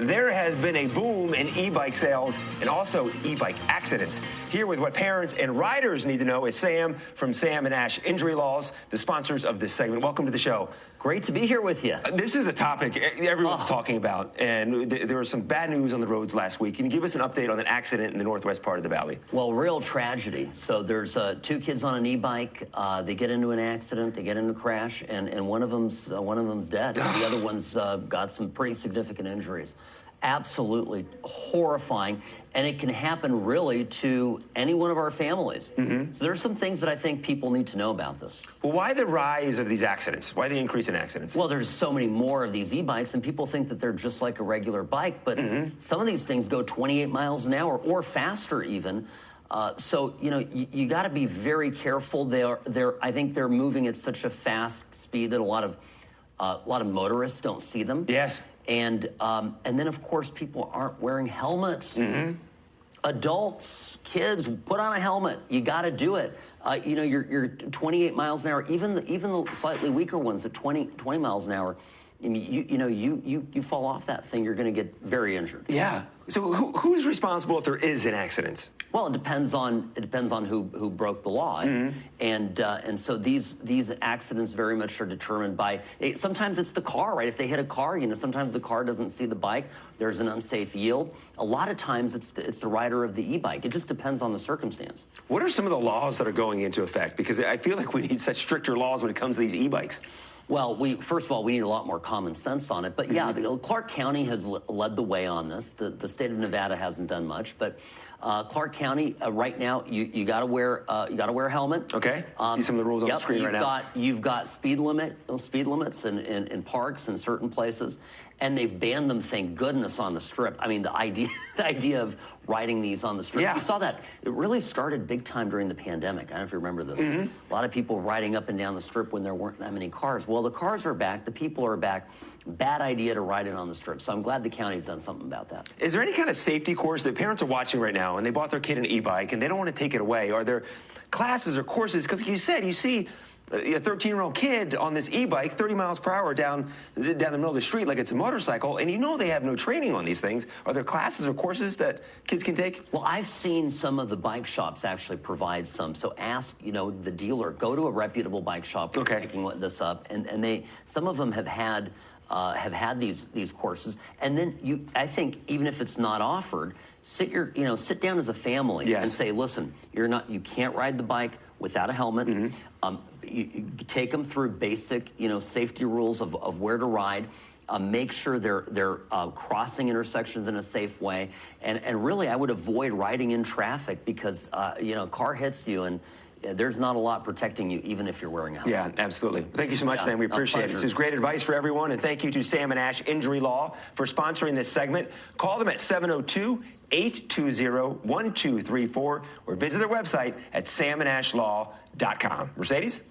There has been a boom in e-bike sales and also e-bike accidents. Here with what parents and riders need to know is Sam from Sam and Ash Injury Laws, the sponsors of this segment. Welcome to the show. Great to be here with you. This is a topic everyone's talking about, and there was some bad news on the roads last week. Can you give us an update on an accident in the northwest part of the valley? Well, real tragedy. So there's two kids on an e-bike. They get into an accident, they get into a crash, and one of them's dead. The other one's got some pretty significant injuries. Absolutely horrifying, and it can happen really to any one of our families. So there's some things that I think people need to know about this. Well, why the rise of these accidents? Why the increase in accidents? Well, there's so many more of these e-bikes, and people think that they're just like a regular bike, but some of these things go 28 miles an hour or faster even. So, you know, you got to be very careful. I think they're moving at such a fast speed that a lot of motorists don't see them. Yes. And then, of course, people aren't wearing helmets. Adults, kids, put on a helmet. You got to do it. You know, you're 28 miles an hour. Even the slightly weaker ones at 20 miles an hour. I mean, you fall off that thing, you're going to get very injured. Yeah. So who's responsible if there is an accident? Well, it depends on who broke the law, and so these accidents very much are determined by. Sometimes it's the car, right? If they hit a car, you know, sometimes the car doesn't see the bike. There's an unsafe yield. A lot of times it's the rider of the e-bike. It just depends on the circumstance. What are some of the laws that are going into effect? Because I feel like we need such stricter laws when it comes to these e-bikes. Well, first of all, we need a lot more common sense on it. But yeah, Clark County has led the way on this. The state of Nevada hasn't done much, but Clark County right now, you got to wear a helmet. Okay. See some of the rules on the screen right now. You've got speed limits in parks and certain places, and they've banned them. Thank goodness on the Strip. I mean, the idea of riding these on the Strip. Yeah. You saw that. It really started big time during the pandemic. I don't know if you remember this. A lot of people riding up and down the Strip when there weren't that many cars. Well, the cars are back. The people are back. Bad idea to ride it on the Strip. So I'm glad the county's done something about that. Is there any kind of safety course that parents are watching right now and they bought their kid an e-bike and they don't want to take it away? Are there classes or courses? Because like you said, you see a 13-year-old kid on this e-bike 30 miles per hour down the middle of the street like it's a motorcycle, and you know they have no training on these things. Are there classes or courses that kids can take? Well, I've seen some of the bike shops actually provide some. So ask, you know, the dealer, go to a reputable bike shop for picking this up, and some of them have had these courses. And then I think even if it's not offered, sit down as a family and say, listen, you can't ride the bike without a helmet. You take them through basic, safety rules of where to ride. Make sure they're crossing intersections in a safe way, and really, I would avoid riding in traffic because a car hits you and there's not a lot protecting you, even if you're wearing a helmet. Yeah, absolutely. Thank you so much, Sam. We appreciate it. This is great advice for everyone, and thank you to Sam and Ash Injury Law for sponsoring this segment. Call them at 702-820-1234 or visit their website at samandashlaw.com. Mercedes?